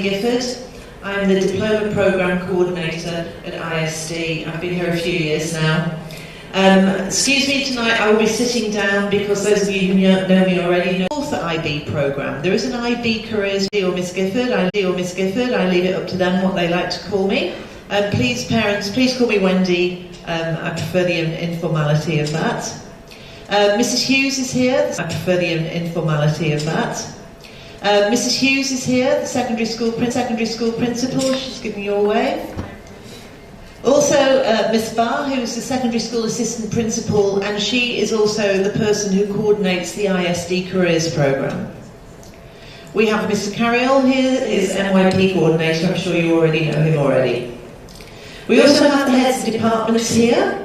Gifford. I'm the Diploma Programme Coordinator at ISD. I've been here a few years now. Excuse me tonight, I will be sitting down because those of you who know me already know the fourth IB programme. There is an IB Careers or Miss Gifford. I leave it up to them what they like to call me. Please parents, please call me Wendy. I prefer the informality of that. Mrs Hughes is here. I prefer the informality of that. Mrs Hughes is here, the secondary school principal. She's giving you a wave. Also, Miss Barr, who's the secondary school assistant principal, and she is also the person who coordinates the ISD Careers Programme. We have Mr Carriol here, his NYP coordinator. I'm sure you already know him already. We also have the heads of departments here.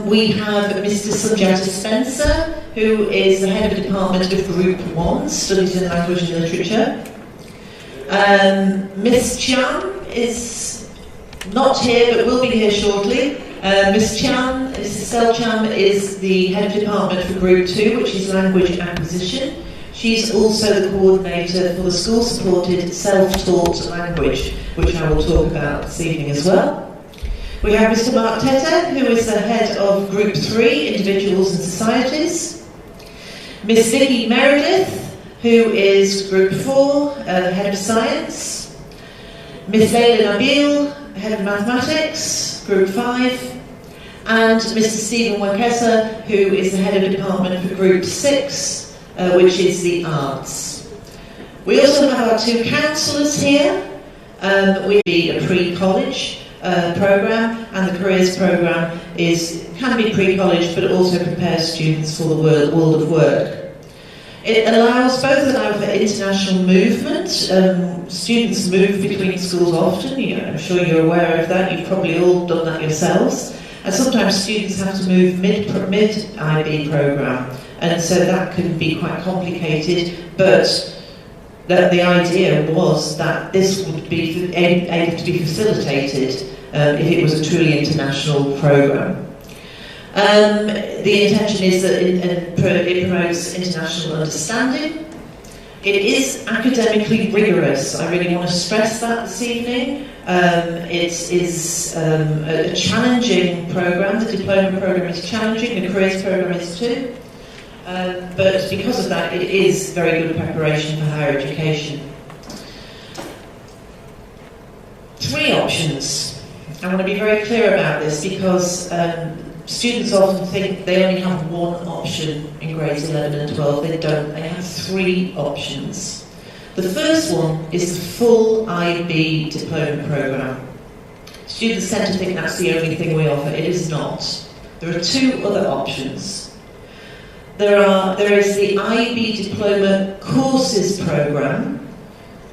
We have Mr Sunjata Spencer, who is the head of department of Group 1, Studies in Language and Literature. Miss Chan is not here, but will be here shortly. Miss Chan, Mrs Selcham, is the head of department for Group 2, which is Language Acquisition. She's also the coordinator for the school-supported self-taught language, which I will talk about this evening as well. We have Mr Mark Teta, who is the head of Group 3, Individuals and Societies. Miss Vicky Meredith, who is Group 4, head of Science. Miss Leila Nabil, head of Mathematics, Group 5. And Mr Stephen Wakesa, who is the head of department for Group 6, which is the Arts. We also have our two counsellors here. We be a pre-college programme, and the careers programme can be pre-college but also prepares students for the world of work. It allow for international movement. Students move between schools often. I'm sure you're aware of that. You've probably all done that yourselves. And sometimes students have to move mid-IB programme, and so that can be quite complicated, but the idea was that this would be able to be facilitated if it was a truly international programme. The intention is that it promotes international understanding. It is academically rigorous. I really want to stress that this evening. It is a challenging programme. The diploma programme is challenging, the careers programme is too. But because of that, it is very good preparation for higher education. 3 options. I want to be very clear about this because students often think they only have one option in grades 11 and 12. They don't. They have 3 options. The first one is the full IB diploma programme. Students tend to think that's the only thing we offer. It is not. There are 2 other options. There is the IB Diploma Courses Programme.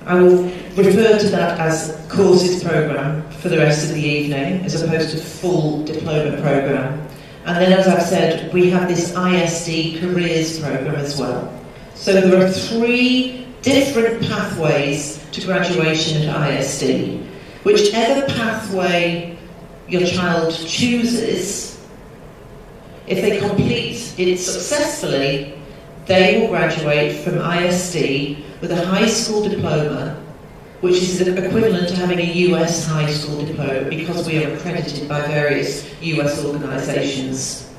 I will refer to that as Courses Programme for the rest of the evening, as opposed to full diploma programme. And then, as I've said, we have this ISD Careers Programme as well. So there are 3 different pathways to graduation at ISD. Whichever pathway your child chooses, if they complete it successfully, they will graduate from ISD with a high school diploma, which is equivalent to having a US high school diploma because we are accredited by various US organisations.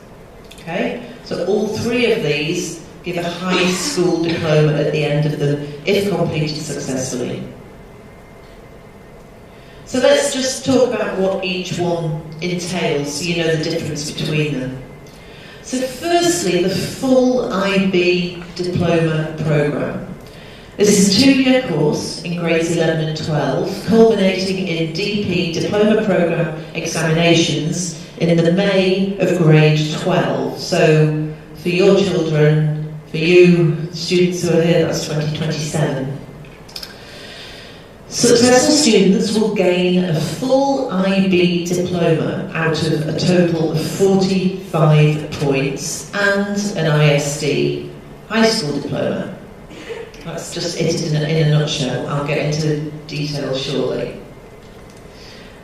Okay? So all 3 of these give a high school diploma at the end of them, if completed successfully. So let's just talk about what each one entails, so you know the difference between them. So firstly, the full IB diploma programme. This is a 2-year course in grades 11 and 12, culminating in DP diploma programme examinations in the May of grade 12. So for your children, for you students who are here, that's 2027. Successful students will gain a full IB diploma out of a total of 45 points and an ISD high school diploma. That's just it in a nutshell. I'll get into details shortly.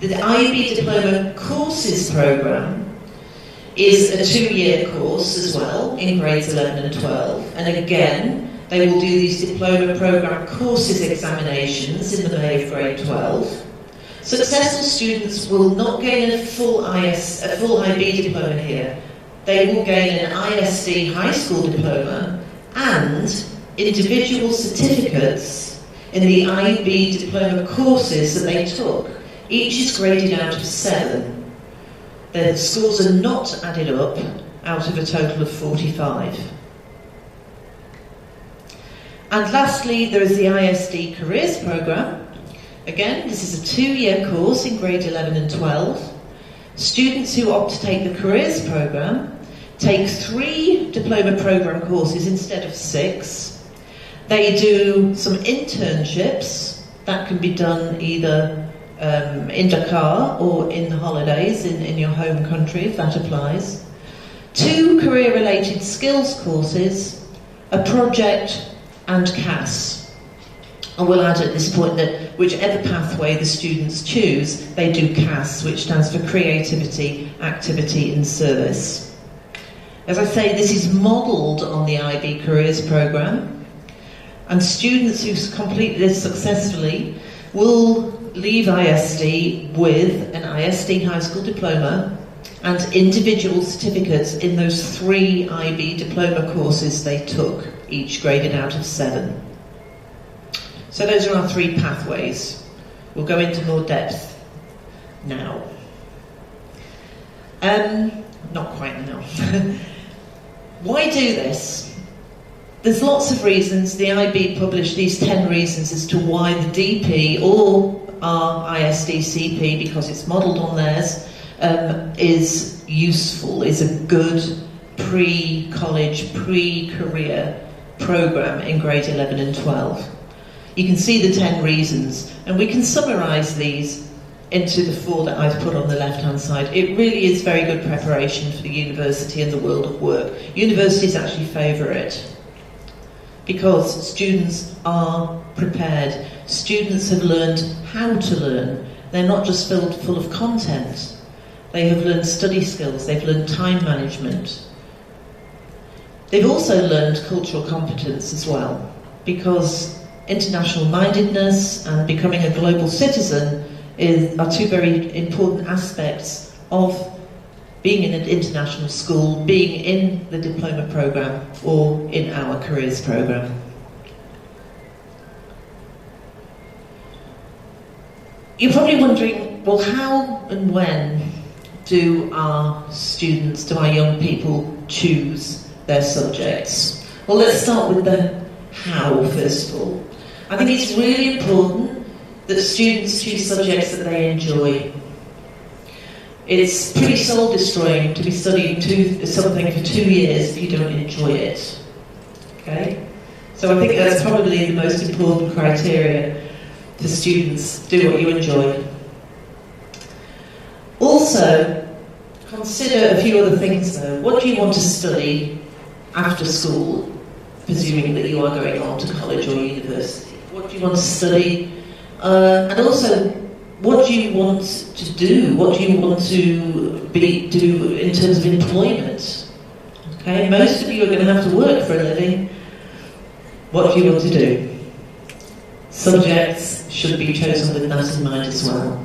The IB Diploma Courses Programme is a 2-year course as well in grades 11 and 12. And again, They will do these diploma programme courses examinations in the May of grade 12. Successful students will not gain a full IB diploma here. They will gain an ISD high school diploma and individual certificates in the IB diploma courses that they took. Each is graded out of 7. The scores are not added up out of a total of 45. And lastly, there is the ISD Careers Programme. Again, this is a 2-year course in grade 11 and 12. Students who opt to take the Careers Programme take 3 diploma programme courses instead of 6. They do some internships that can be done either in Dakar or in the holidays in your home country, if that applies. 2 career-related skills courses, a project and CAS. I will add at this point that whichever pathway the students choose, they do CAS, which stands for Creativity, Activity and Service. As I say, this is modelled on the IB Careers Programme, and students who complete this successfully will leave ISD with an ISD high school diploma and individual certificates in those 3 IB diploma courses they took, each graded out of 7. So those are our 3 pathways. We'll go into more depth now. Not quite now. Why do this? There's lots of reasons. The IB published these 10 reasons as to why the DP or our ISD CP, because it's modelled on theirs, is useful, is a good pre-college, pre-career programme in grade 11 and 12. You can see the 10 reasons, and we can summarise these into the 4 that I've put on the left-hand side. It really is very good preparation for the university and the world of work. Universities actually favour it because students are prepared. Students have learned how to learn. They're not just full of content. They have learned study skills, they've learned time management. They've also learned cultural competence as well, because international mindedness and becoming a global citizen are 2 very important aspects of being in an international school, being in the diploma programme or in our careers programme. You're probably wondering, well, how and when do our students, do our young people choose their subjects? Well, let's start with the how, first of all. I think it's really important that students choose subjects that they enjoy. It's pretty soul-destroying to be studying something for 2 years if you don't enjoy it. Okay? So I think that's probably the most important criteria for students. Do what you enjoy. Also, consider a few other things though. What do you want to study after school, presuming that you are going on to college or university? What do you want to study? And also, what do you want to do? What do you want to do in terms of employment? Okay, most of you are going to have to work for a living. What do you want to do? Subjects should be chosen with that in mind as well.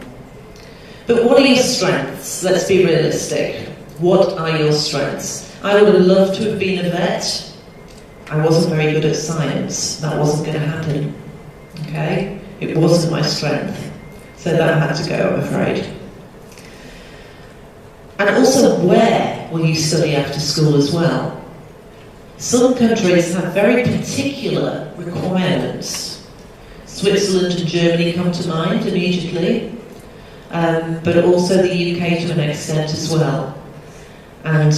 But what are your strengths? Let's be realistic. What are your strengths? I would have loved to have been a vet. I wasn't very good at science. That wasn't going to happen. Okay? It wasn't my strength. So that had to go, I'm afraid. And also, where will you study after school as well? Some countries have very particular requirements. Switzerland and Germany come to mind immediately, but also the UK to an extent as well. And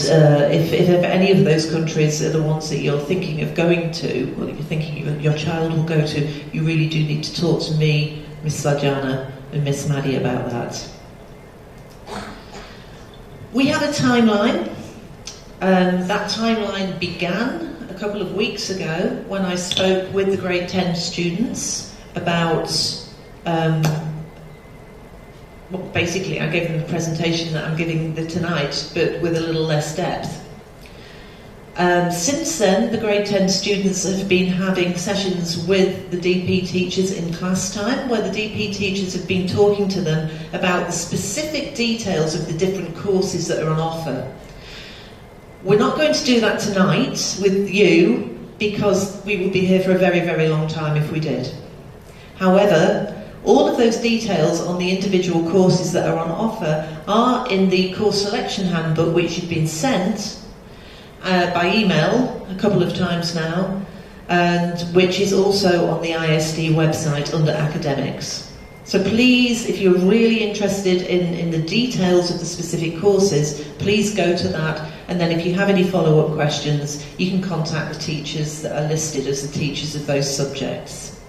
if any of those countries are the ones that you're thinking of going to, or that you're thinking your child will go to, you really do need to talk to me, Miss Sajana and Miss Maddie about that. We have a timeline. That timeline began a couple of weeks ago when I spoke with the grade 10 students about, well, basically I gave them the presentation that I'm giving tonight, but with a little less depth. Since then, the grade 10 students have been having sessions with the DP teachers in class time, where the DP teachers have been talking to them about the specific details of the different courses that are on offer. We're not going to do that tonight with you, because we would be here for a very, very long time if we did. However, all of those details on the individual courses that are on offer are in the course selection handbook, which you've been sent by email a couple of times now, and which is also on the ISD website under academics. So please, if you're really interested in the details of the specific courses, please go to that, and then if you have any follow-up questions, you can contact the teachers that are listed as the teachers of those subjects.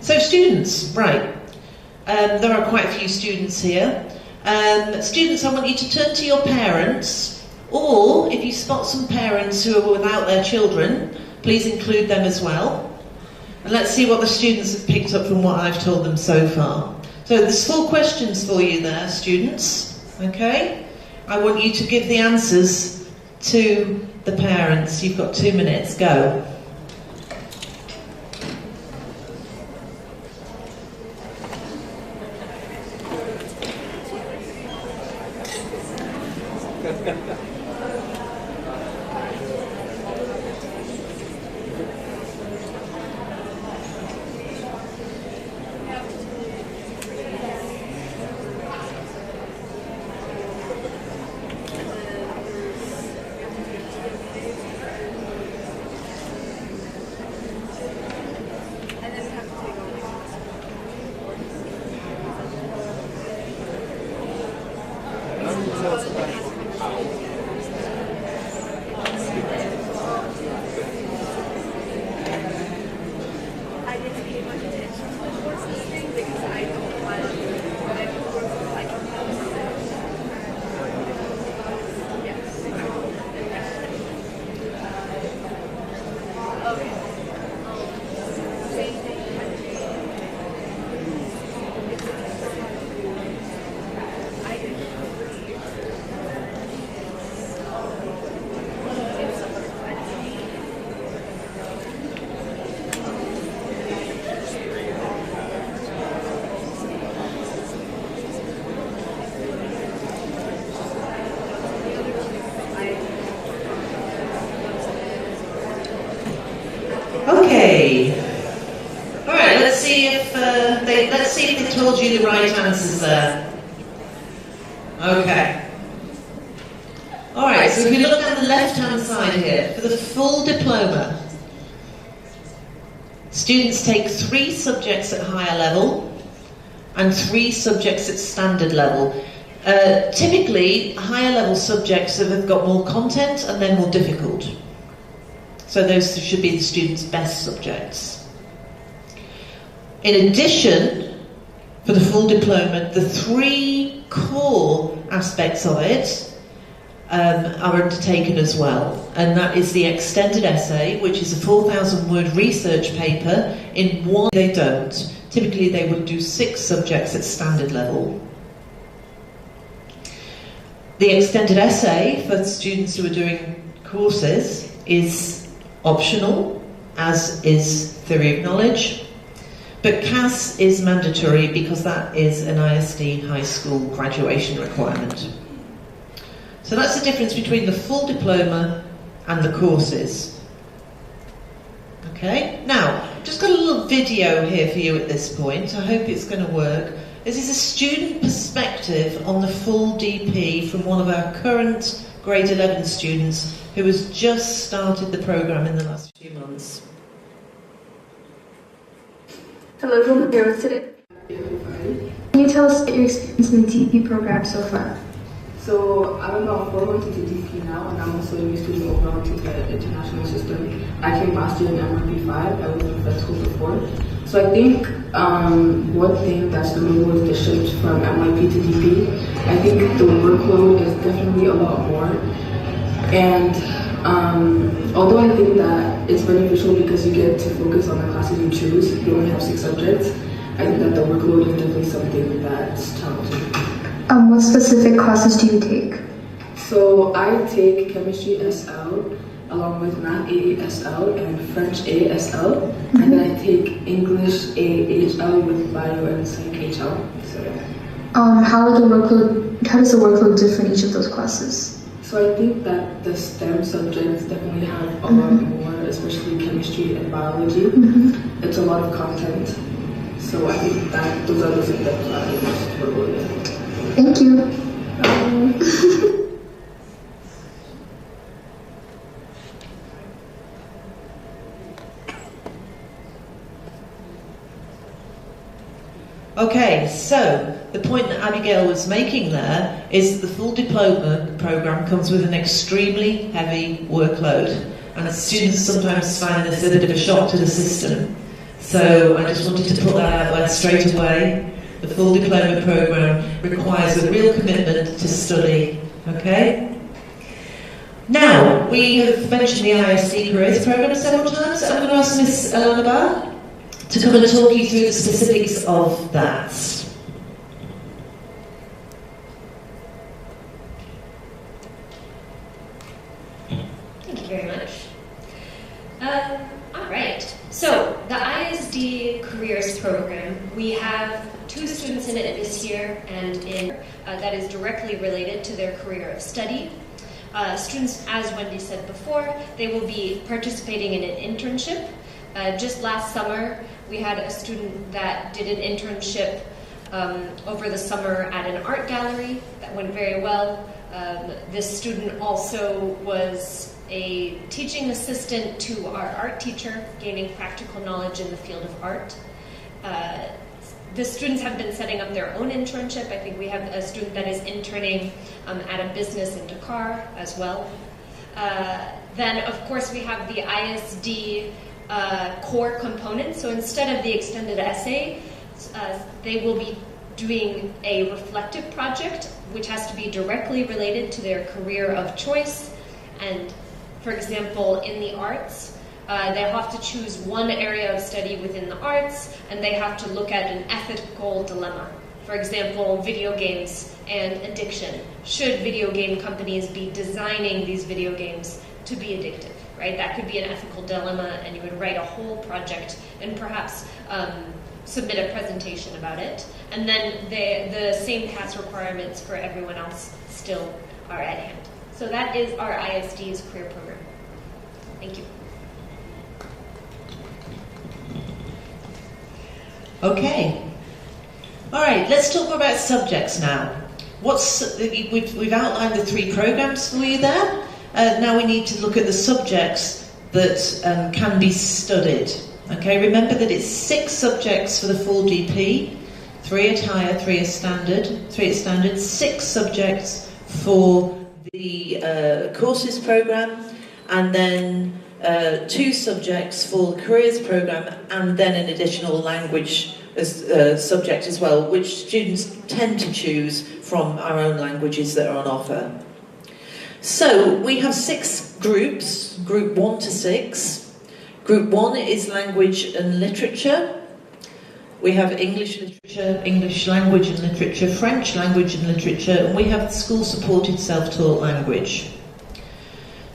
So students, right, there are quite a few students here. Students, I want you to turn to your parents, or if you spot some parents who are without their children, please include them as well. And let's see what the students have picked up from what I've told them so far. So there's 4 questions for you there, students, okay? I want you to give the answers to the parents. You've got 2 minutes, go. Okay. All right. Let's see if they told you the right answers there. Okay. All right. So if you look on the left-hand side here, for the full diploma, students take 3 subjects at higher level and 3 subjects at standard level. Typically, higher level subjects have got more content and they're more difficult. So those should be the students' best subjects. In addition, for the full diploma, the 3 core aspects of it are undertaken as well. And that is the extended essay, which is a 4,000-word research paper in one. They don't. Typically, they would do 6 subjects at standard level. The extended essay for students who are doing courses is optional, as is theory of knowledge, but CAS is mandatory because that is an ISD high school graduation requirement. So that's the difference between the full diploma and the courses. Okay, now, I've just got a little video here for you at this point. I hope it's going to work. This is a student perspective on the full DP from one of our current grade 11 students who has just started the programme in the last few months. Hello, everyone here with today. Can you tell us about your experience in the DP program so far? So I'm about 4 months into DP now, and I'm also a new student overall to the international system. I came last year in MRP 5. I was in vet school before. So I think one thing that stood out was the shift from MYP to DP. I think the workload is definitely a lot more. And although I think that it's beneficial because you get to focus on the classes you choose, you only have 6 subjects, I think that the workload is definitely something that's challenging. What specific classes do you take? So I take chemistry SL along with math ASL and French ASL, and then I take English AHL with bio and psych HL. So how does the workload differ in each of those classes? So I think that the STEM subjects definitely have a lot more, especially chemistry and biology. It's a lot of content. So I think that those are the subjects that I most struggle with. Thank you. Okay, so the point that Abigail was making there is that the full diploma programme comes with an extremely heavy workload, and students sometimes find this a bit of a shock to the system. So I just wanted to put that out there straight away. The full diploma programme requires a real commitment to study, okay? Now, we have mentioned the ISD Careers Programme several times. I'm going to ask Miss Elena Barr to come and talk you through the specifics of that. Thank you very much. All right, so the ISD Careers Program, we have 2 students in it this year, and that is directly related to their career of study. Students, as Wendy said before, they will be participating in an internship. Just last summer, we had a student that did an internship over the summer at an art gallery. That went very well. This student also was a teaching assistant to our art teacher, gaining practical knowledge in the field of art. The students have been setting up their own internship. I think we have a student that is interning at a business in Dakar as well. Then, of course, we have the ISD core component. So instead of the extended essay, they will be doing a reflective project, which has to be directly related to their career of choice. And for example, in the arts, they have to choose one area of study within the arts, and they have to look at an ethical dilemma. For example, video games and addiction. Should video game companies be designing these video games to be addictive? Right? That could be an ethical dilemma, and you would write a whole project and perhaps submit a presentation about it. And then the same pass requirements for everyone else still are at hand. So that is our ISD's career program. Thank you. Okay. All right, let's talk about subjects now. We've outlined the 3 programs for you there. Now we need to look at the subjects that can be studied. Okay, remember that it's 6 subjects for the full DP, 3 at higher, 3 at standard, 6 subjects for the courses program, and then 2 subjects for the careers program, and then an additional language subject as well, which students tend to choose from our own languages that are on offer. So we have 6 groups, group 1 to 6. Group 1 is language and literature. We have English literature, English language and literature, French language and literature, and we have school-supported self-taught language.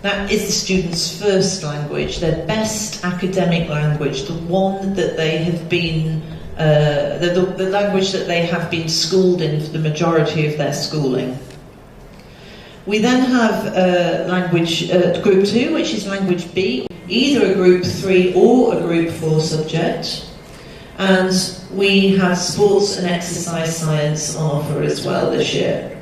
That is the students' first language, their best academic language, the one that they have been, the language that they have been schooled in for the majority of their schooling. We then have language group 2, which is language B, either a group 3 or a group 4 subject. And we have sports and exercise science on offer as well this year.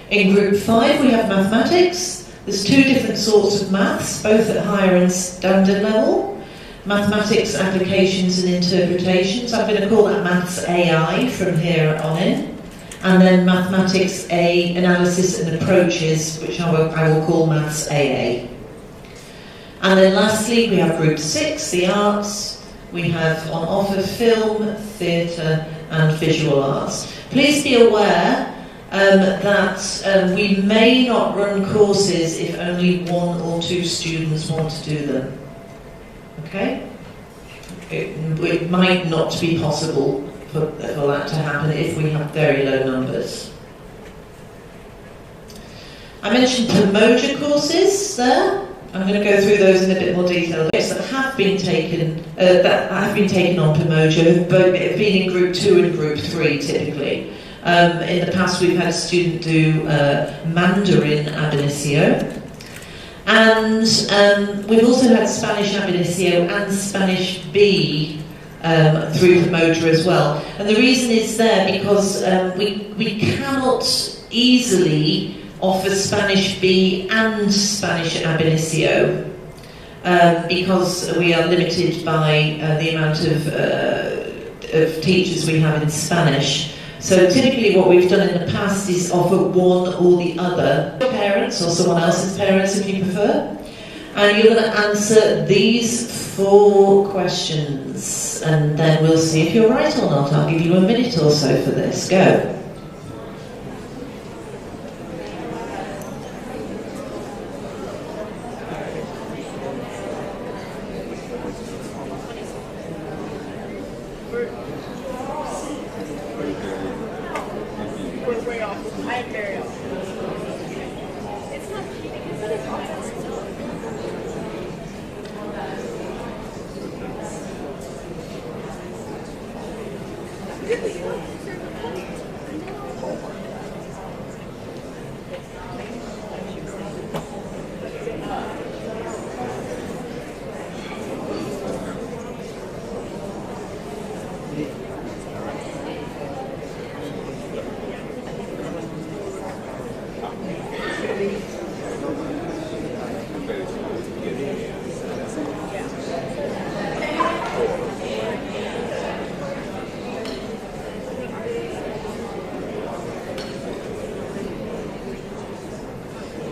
In group 5 we have mathematics. There's 2 different sorts of maths, both at higher and standard level. Mathematics applications and interpretations. I'm going to call that Maths AI from here on in. And then Mathematics A, analysis and approaches, which I will call Maths AA. And then lastly, we have group 6, the arts. We have on offer film, theatre and visual arts. Please be aware that we may not run courses if only 1 or 2 students want to do them. Okay? It might not be possible for that to happen if we have very low numbers. I mentioned Pomoja courses there. I'm going to go through those in a bit more detail. That have been taken on Pomoja have been in Group 2 and Group 3 typically. In the past we've had a student do Mandarin ab initio. And we've also had Spanish ab initio and Spanish B through Pomoja as well. And the reason is there because we cannot easily offer Spanish B and Spanish ab initio because we are limited by the amount of teachers we have in Spanish. So typically what we've done in the past is offer one or the other, your parents or someone else's parents if you prefer. And you're going to answer these 4 questions and then we'll see if you're right or not. I'll give you a minute or so for this. Go.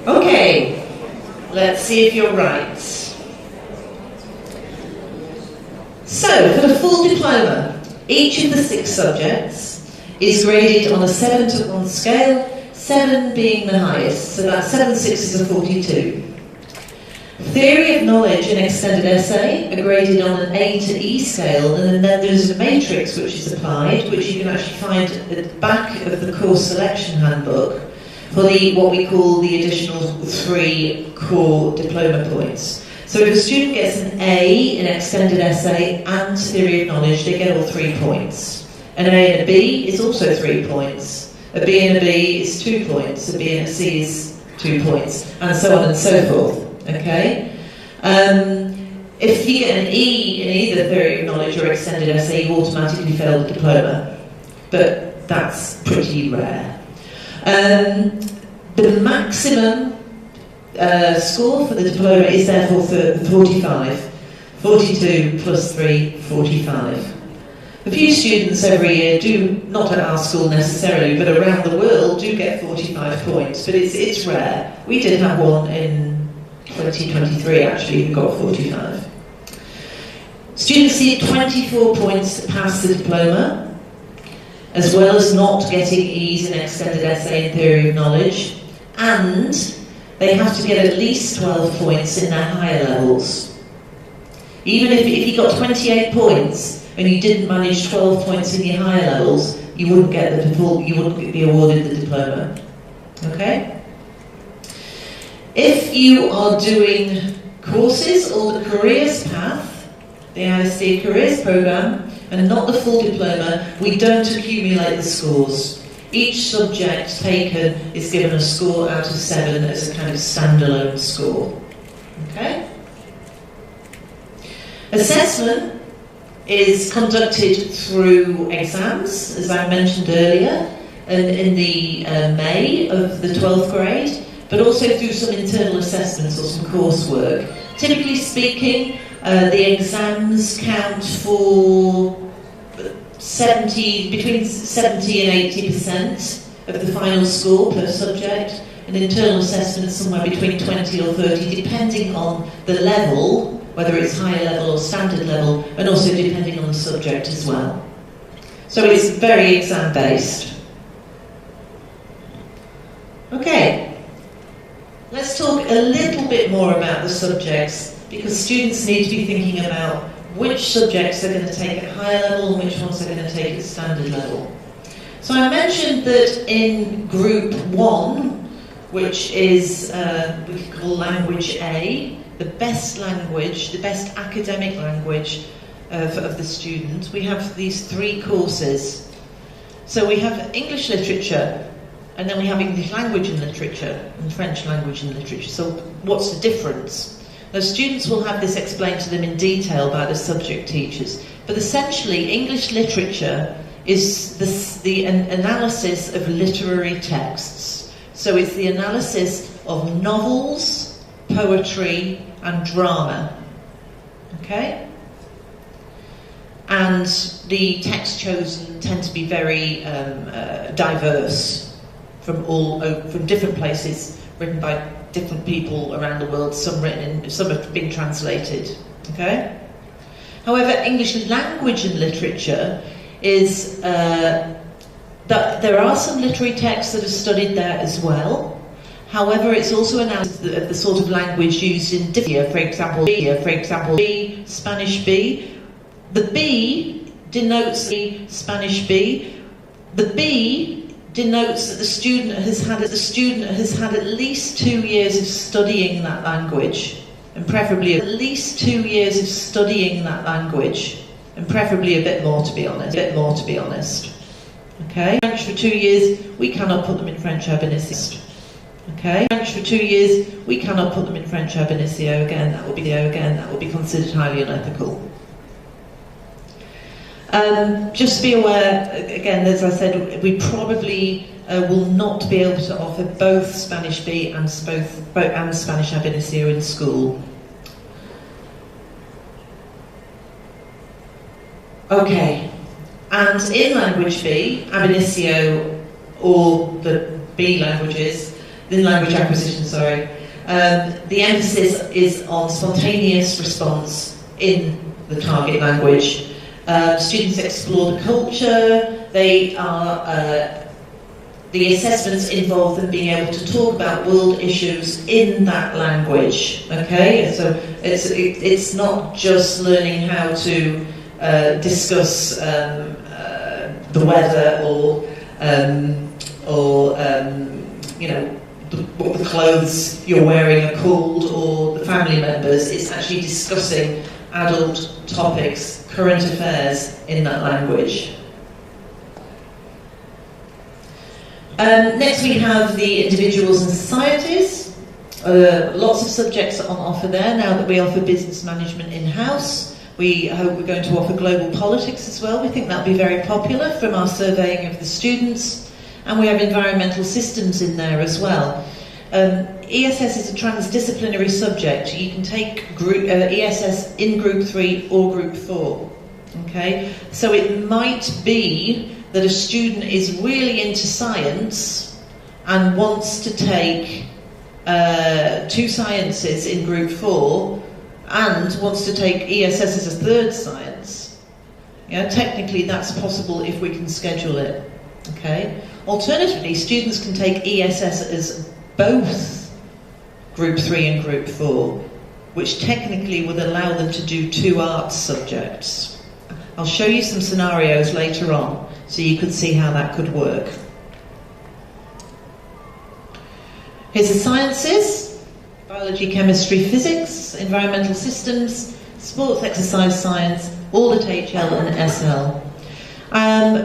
Okay, let's see if you're right. So, for the full diploma, each of the 6 subjects is graded on a 7 to 1 scale, 7 being the highest, so that's 7 6s are 42. Theory of knowledge and extended essay are graded on an A to E scale, and then there's a matrix which is applied, which you can actually find at the back of the course selection handbook, for what we call the additional 3 core diploma points. So if a student gets an A in extended essay and theory of knowledge, they get all 3 points. An A and a B is also 3 points. A B and a B is 2 points. A B and a C is 2 points, and so on and so forth. Okay? If you get an E in either theory of knowledge or extended essay, you automatically fail the diploma. But that's pretty rare. The maximum score for the diploma is therefore 45. 42 plus 3, 45. A few students every year do, not at our school necessarily, but around the world do get 45 points, but it's rare. We did have one in 2023 actually who got 45. Students need 24 points to pass the diploma, as well as not getting E's in extended essay and theory of knowledge, and they have to get at least 12 points in their higher levels. Even if you got 28 points and you didn't manage 12 points in your higher levels, you wouldn't be awarded the diploma. Okay? If you are doing courses or the careers path, the ISD careers program, and not the full diploma, we don't accumulate the scores. Each subject taken is given a score out of 7 as a kind of standalone score. Okay? Assessment is conducted through exams, as I mentioned earlier, in the May of the 12th grade, but also through some internal assessments or some coursework. Typically speaking, the exams count for between 70 and 80% of the final score per subject, and internal assessments somewhere between 20 or 30, depending on the level, whether it's higher level or standard level, and also depending on the subject as well. So it's very exam-based. Okay, let's talk a little bit more about the subjects, because students need to be thinking about which subjects they're going to take at higher level and which ones they're going to take at standard level. So I mentioned that in Group 1, which is we call language A, the best language, the best academic language of the student. We have these 3 courses. So we have English literature, and then we have English language and literature, and French language and literature. So what's the difference? Now, students will have this explained to them in detail by the subject teachers, but essentially English literature is the analysis of literary texts. So it's the analysis of novels, poetry, and drama. Okay? And the texts chosen tend to be very diverse from different places, written by different people around the world. Some have been translated. Okay. However, English language and literature is that there are some literary texts that are studied there as well. However, it's also analysis of the sort of language used in different. For example, B, Spanish B. The B denotes the Spanish B. The B denotes that the student has had at least 2 years of studying that language, and preferably at least 2 years of studying that language, and preferably a bit more to be honest. Okay. French for 2 years, we cannot put them in French ab initio. Okay. French for 2 years, we cannot put them in French ab initio. Again, that will be considered highly unethical. Just be aware, again, as I said, we probably will not be able to offer both Spanish B and Spanish ab initio in school. Okay, and in language B, ab initio, or the B languages, in language acquisition, the emphasis is on spontaneous response in the target language. Students explore the culture. The assessments involve them being able to talk about world issues in that language. Okay, so it's not just learning how to discuss the weather or what the clothes you're wearing are called, or the family members. It's actually discussing adult topics, current affairs in that language. Next we have the individuals and societies. Lots of subjects are on offer there now that we offer business management in-house. We hope we're going to offer global politics as well. We think that'll be very popular from our surveying of the students. And we have environmental systems in there as well. ESS is a transdisciplinary subject. You can take ESS in Group 3 or Group 4. Okay? So it might be that a student is really into science and wants to take 2 sciences in Group 4 and wants to take ESS as a third science. Technically that's possible if we can schedule it. Okay? Alternatively, students can take ESS as both Group 3 and Group 4, which technically would allow them to do 2 arts subjects. I'll show you some scenarios later on so you could see how that could work. Here's the sciences: biology, chemistry, physics, environmental systems, sports exercise science, all at HL and SL.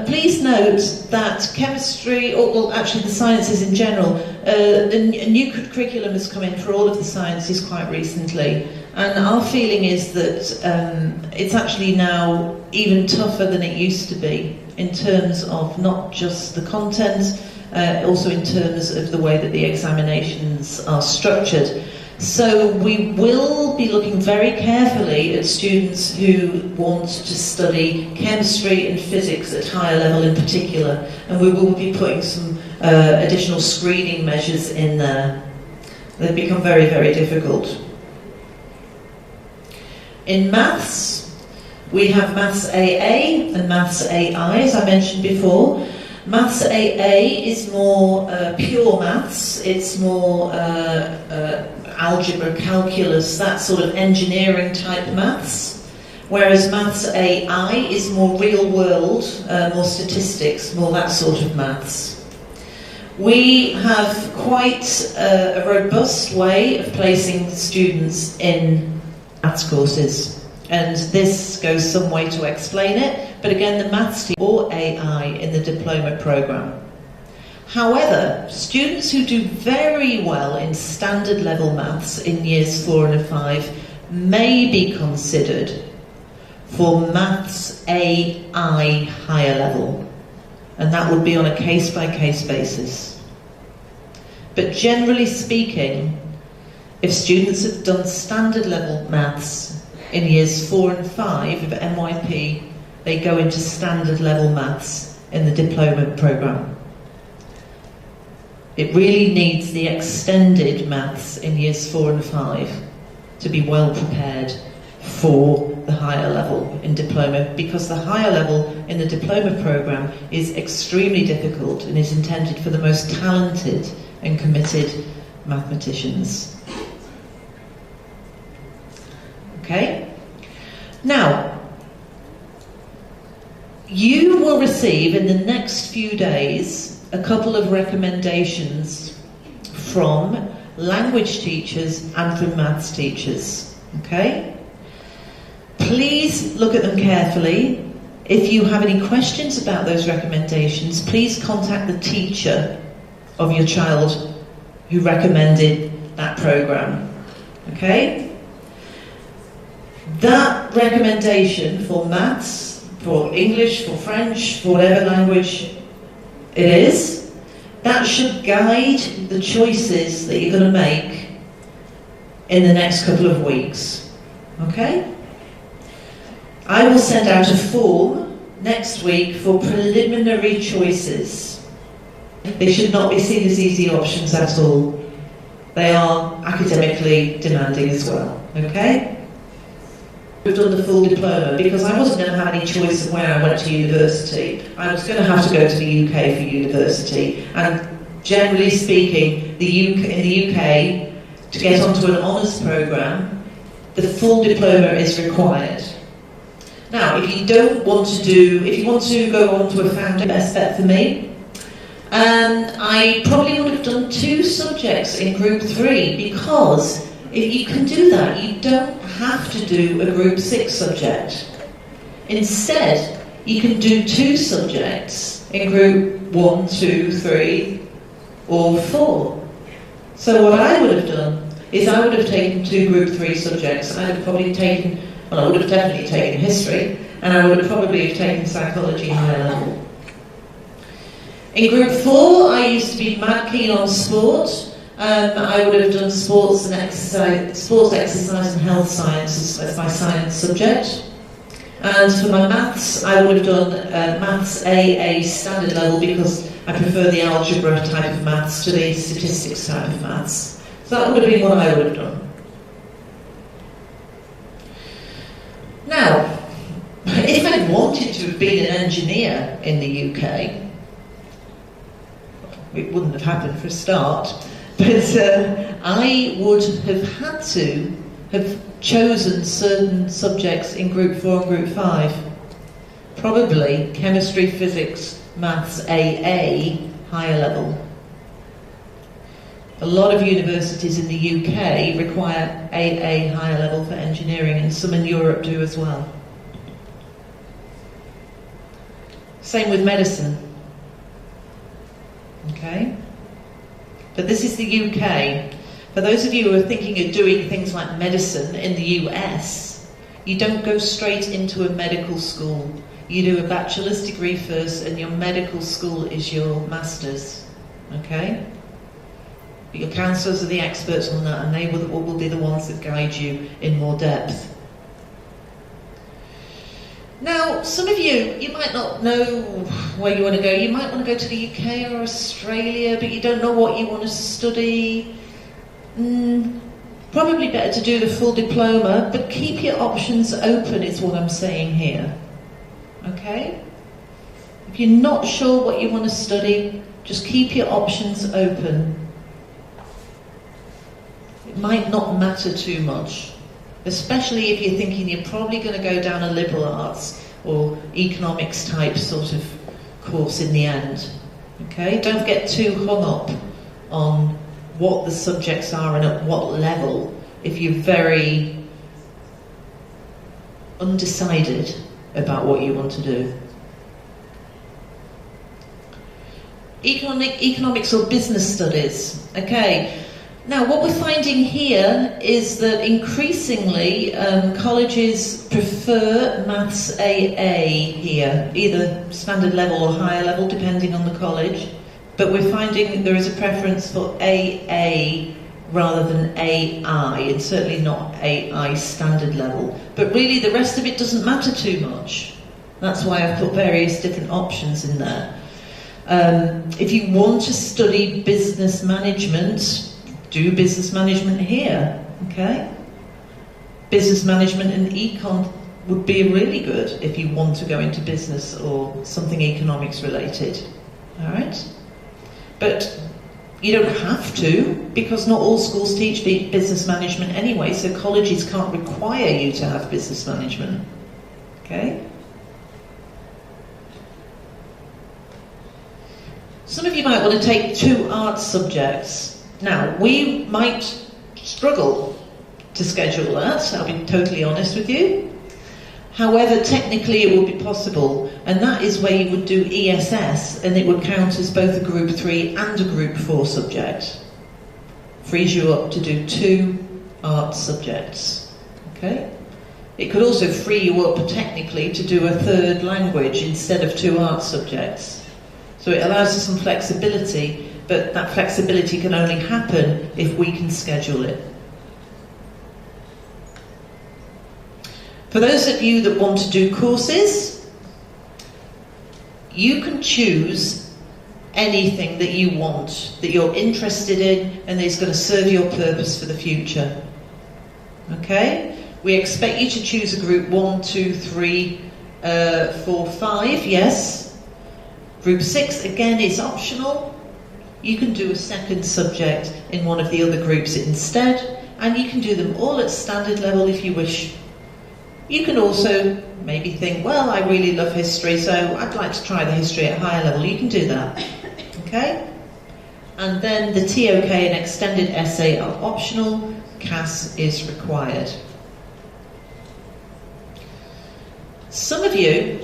Please note that chemistry, or actually the sciences in general, a new curriculum has come in for all of the sciences quite recently, and our feeling is that it's actually now even tougher than it used to be in terms of not just the content, also in terms of the way that the examinations are structured. So we will be looking very carefully at students who want to study chemistry and physics at higher level in particular, and we will be putting some additional screening measures in there. They've become very, very difficult. In maths, we have Maths AA and Maths AI, as I mentioned before. Maths AA is more pure maths. It's more algebra, calculus, that sort of engineering type maths. Whereas Maths AI is more real world, more statistics, more that sort of maths. We have quite a robust way of placing students in maths courses, and this goes some way to explain it, but again, the maths team or AI in the diploma programme. However, students who do very well in standard level maths in years 4 and 5 may be considered for maths AI higher level, and that would be on a case-by-case basis. But generally speaking, if students have done standard level maths in years 4 and 5 of MYP, they go into standard level maths in the diploma programme. It really needs the extended maths in years 4 and 5 to be well prepared for the higher level in diploma, because the higher level in the diploma programme is extremely difficult and is intended for the most talented and committed mathematicians. Okay? Now, you will receive in the next few days a couple of recommendations from language teachers and from maths teachers. Okay? Please look at them carefully. If you have any questions about those recommendations, please contact the teacher of your child who recommended that programme. Okay? That recommendation for maths, for English, for French, for whatever language it is, that should guide the choices that you're going to make in the next couple of weeks. Okay? I will send out a form next week for preliminary choices. They should not be seen as easy options at all. They are academically demanding as well. Okay? We've done the full diploma because I wasn't going to have any choice of where I went to university. I was going to have to go to the UK for university. And generally speaking, in the UK, to get onto an honours programme, the full diploma is required. Now, if you don't want to if you want to go on to a foundation, best bet for me, I probably would have done 2 subjects in Group 3, because if you can do that, you don't have to do a Group 6 subject. Instead, you can do 2 subjects in Group 1, 2, 3, or 4. So what I would have done is I would have taken 2 Group 3 subjects. I would have probably taken, well, I would have definitely taken history, and I would have probably have taken psychology higher level. In Group 4, I used to be mad keen on sport. I would have done sports exercise and health sciences as my science subject. And for my maths, I would have done maths AA standard level, because I prefer the algebra type of maths to the statistics type of maths. So that would have been what I would have done. Now, if I'd wanted to have been an engineer in the UK, it wouldn't have happened for a start, but I would have had to have chosen certain subjects in Group 4 and Group 5. Probably chemistry, physics, maths AA, higher level. A lot of universities in the UK require AA higher level for engineering, and some in Europe do as well. Same with medicine. Okay? But this is the UK. For those of you who are thinking of doing things like medicine in the US, you don't go straight into a medical school. You do a bachelor's degree first, and your medical school is your master's. Okay? But your counsellors are the experts on that, and they will be the ones that guide you in more depth. Now, some of you might not know where you want to go. You might want to go to the UK or Australia, but you don't know what you want to study. Probably better to do the full diploma, but keep your options open is what I'm saying here. Okay? If you're not sure what you want to study, just keep your options open. It might not matter too much, especially if you're thinking you're probably going to go down a liberal arts or economics type sort of course in the end. Okay, don't get too hung up on what the subjects are and at what level if you're very undecided about what you want to do. Economics or business studies. Okay, now what we're finding here is that increasingly colleges prefer Maths AA here, either standard level or higher level depending on the college, but we're finding there is a preference for AA rather than AI, and certainly not AI standard level. But really the rest of it doesn't matter too much. That's why I've put various different options in there. If you want to study business management, do business management here, okay? Business management and econ would be really good if you want to go into business or something economics related, all right? But you don't have to, because not all schools teach business management anyway, so colleges can't require you to have business management, okay? Some of you might want to take 2 art subjects. Now, we might struggle to schedule that, I'll be totally honest with you. However, technically it would be possible, and that is where you would do ESS, and it would count as both a Group 3 and a Group 4 subject. Frees you up to do 2 art subjects, okay? It could also free you up technically to do a 3rd language instead of 2 art subjects. So it allows us some flexibility, but that flexibility can only happen if we can schedule it. For those of you that want to do courses, you can choose anything that you want, that you're interested in, and is going to serve your purpose for the future. Okay? We expect you to choose a group 1, 2, 3, 4, 5, yes. Group 6, again, is optional. You can do a 2nd subject in one of the other groups instead, and you can do them all at standard level if you wish. You can also maybe think, well, I really love history, so I'd like to try the history at higher level. You can do that, okay? And then the TOK and extended essay are optional. CAS is required. Some of you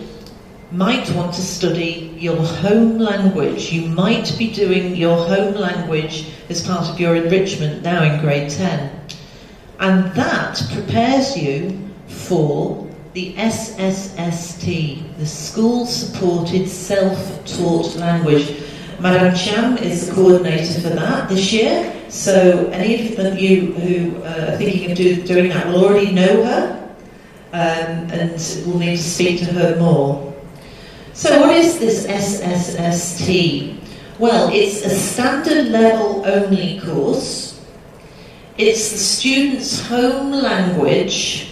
might want to study your home language. You might be doing your home language as part of your enrichment now in grade 10. And that prepares you for the SSST, the School Supported Self-Taught Language. Madame Cham is the coordinator for that this year, so any of you who are thinking of doing that will already know her, and will need to speak to her more. So what is this SSST? Well, it's a standard level only course. It's the students' home language,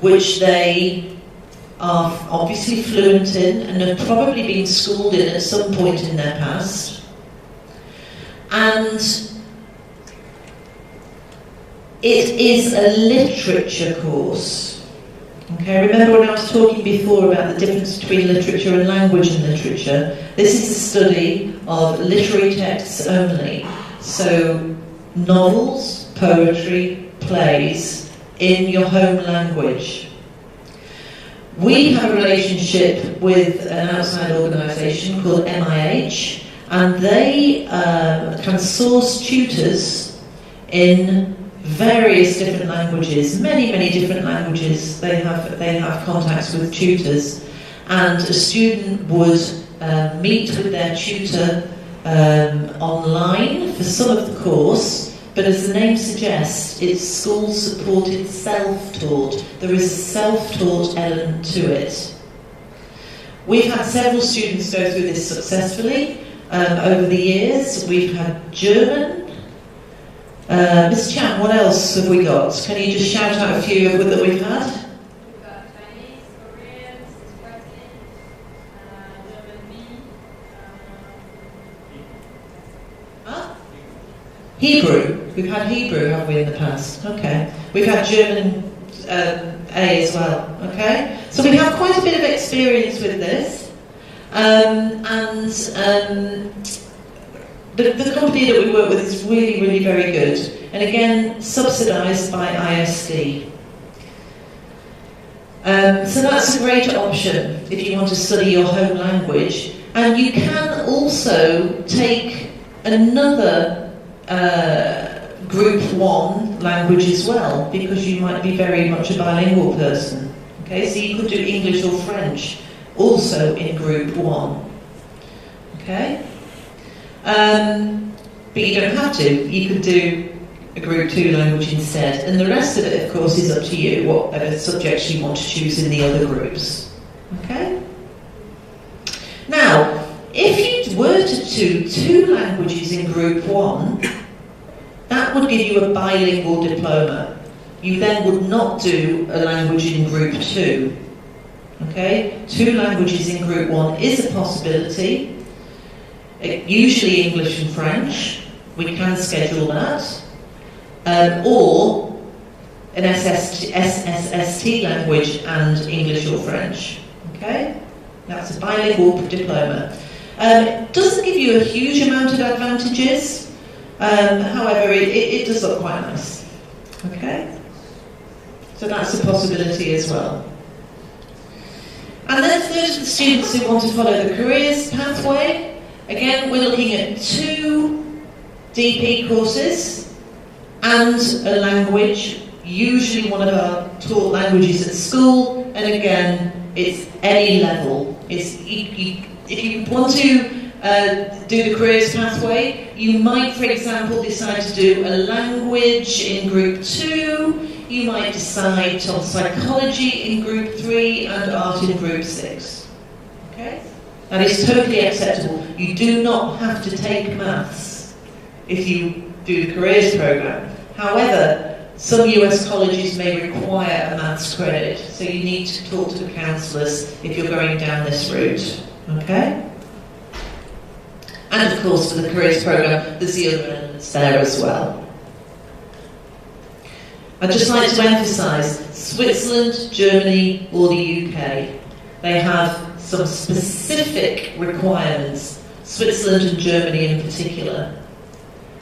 which they are obviously fluent in and have probably been schooled in at some point in their past. And it is a literature course. Okay, remember when I was talking before about the difference between literature and language and literature? This is a study of literary texts only. So novels, poetry, plays in your home language. We have a relationship with an outside organisation called MIH, and they can source tutors in various different languages, many different languages. They have contacts with tutors, and a student would meet with their tutor online for some of the course. But as the name suggests, it's school-supported self-taught. There is a self-taught element to it. We've had several students go through this successfully over the years. We've had German. Ms. Chan, what else have we got? Can you just shout out a few of that we've had? We've got Chinese, Korean, Spanish, German B. Hebrew. We've had Hebrew, have we, in the past? Okay. We've had German A as well. Okay. So we have quite a bit of experience with this. The company that we work with is really, really very good. And again, subsidised by ISD. So that's a great option if you want to study your home language. And you can also take another Group 1 language as well, because you might be very much a bilingual person. Okay, so you could do English or French also in Group 1. Okay? But you don't have to. You could do a Group 2 language instead. And the rest of it, of course, is up to you, whatever subjects you want to choose in the other groups. Okay? Now, if you were to do 2 languages in Group 1, that would give you a bilingual diploma. You then would not do a language in Group 2. Okay? 2 languages in Group 1 is a possibility. Usually English and French. We can schedule that. Or an SSST language and English or French. Okay? That's a bilingual diploma. It doesn't give you a huge amount of advantages. However, it does look quite nice. Okay? So that's a possibility as well. And then those are the students who want to follow the careers pathway. Again, we're looking at 2 DP courses and a language, usually one of our taught languages at school, and again, it's any level. If you want to do the careers pathway, you might, for example, decide to do a language in Group 2, you might decide on psychology in Group 3 and art in Group 6. Okay? That is totally acceptable. You do not have to take maths if you do the careers program. However, some US colleges may require a maths credit, so you need to talk to the counsellors if you're going down this route. Okay? And of course, for the careers program, there's the other elements there as well. I'd just like to emphasise, Switzerland, Germany, or the UK, they have some specific requirements, Switzerland and Germany in particular.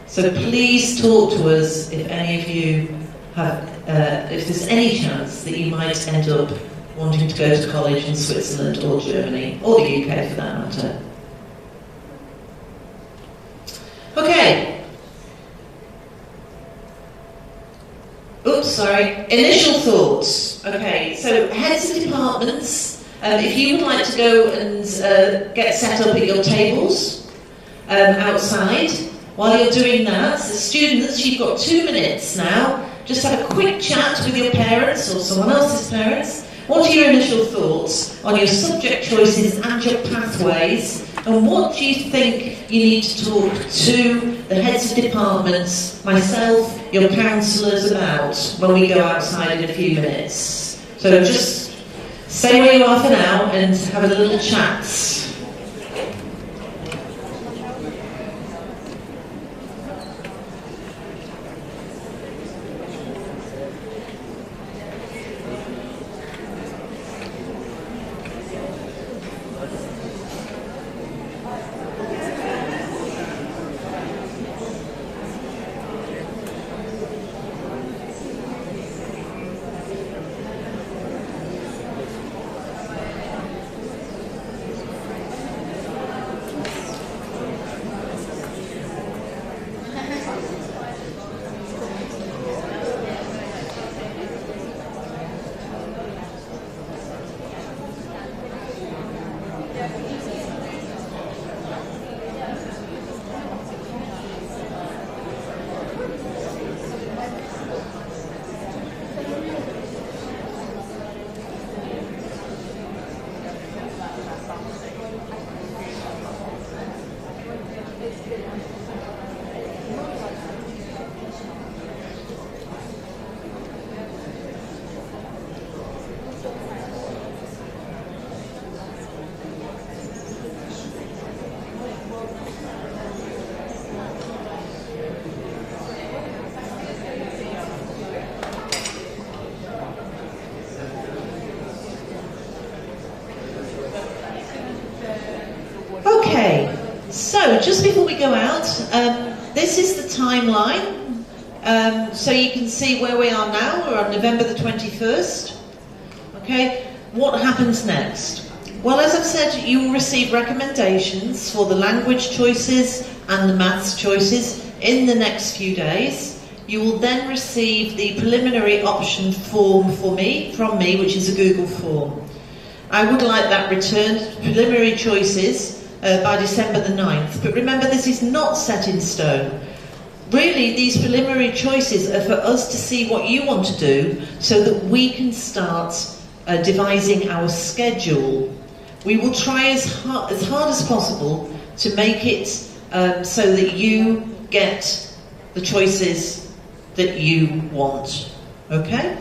So please talk to us if any of you have, if there's any chance that you might end up wanting to go to college in Switzerland or Germany, or the UK for that matter. Okay. Oops, sorry. Initial thoughts. Okay, so heads of departments, if you would like to go and get set up at your tables outside, while you're doing that, so students, you've got 2 minutes now. Just have a quick chat with your parents or someone else's parents. What are your initial thoughts on your subject choices and your pathways? And what do you think you need to talk to the heads of departments, myself, your counsellors about when we go outside in a few minutes? So just stay where you are for now and have a little chat. So, just before we go out, this is the timeline. So you can see where we are now. We're on November the 21st. Okay, what happens next? Well, as I've said, you will receive recommendations for the language choices and the maths choices in the next few days. You will then receive the preliminary option form from me, which is a Google form. I would like that returned, preliminary choices, by December the 9th. But remember, this is not set in stone. Really, these preliminary choices are for us to see what you want to do so that we can start devising our schedule. We will try as hard as possible to make it so that you get the choices that you want. Okay?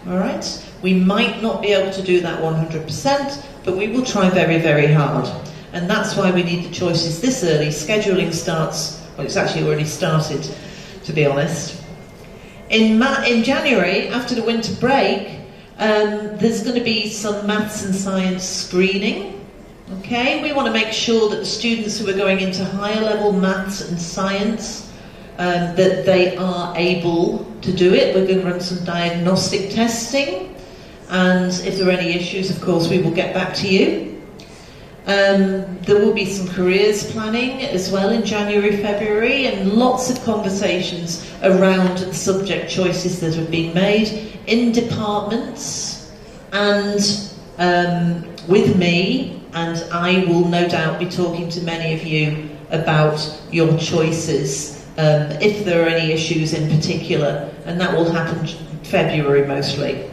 All right? We might not be able to do that 100%, but we will try very, very hard. And that's why we need the choices this early. Scheduling starts, well, it's actually already started, to be honest. In January, after the winter break, there's going to be some maths and science screening. Okay, we want to make sure that the students who are going into higher level maths and science, that they are able to do it. We're going to run some diagnostic testing, and if there are any issues, of course, we will get back to you. There will be some careers planning as well in January, February, and lots of conversations around the subject choices that have been made in departments and with me, and I will no doubt be talking to many of you about your choices if there are any issues in particular, and that will happen February mostly.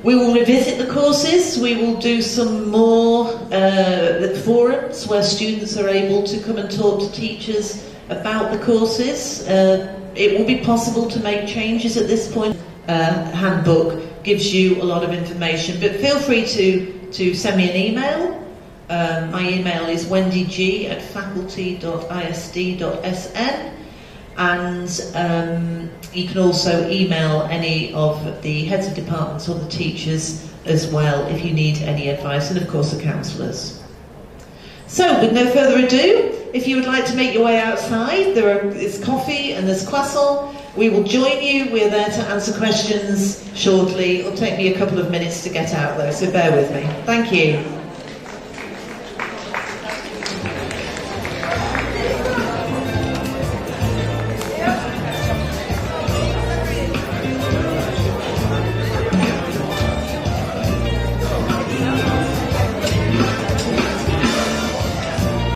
We will revisit the courses. We will do some more forums where students are able to come and talk to teachers about the courses. It will be possible to make changes at this point. Handbook gives you a lot of information, but feel free to send me an email. My email is wendyg@faculty.isd.sn, and you can also email any of the heads of departments or the teachers as well if you need any advice, and of course the counsellors. So, with no further ado, if you would like to make your way outside, there's coffee and there's croissant. We will join you. We're there to answer questions shortly. It'll take me a couple of minutes to get out though, so bear with me. Thank you.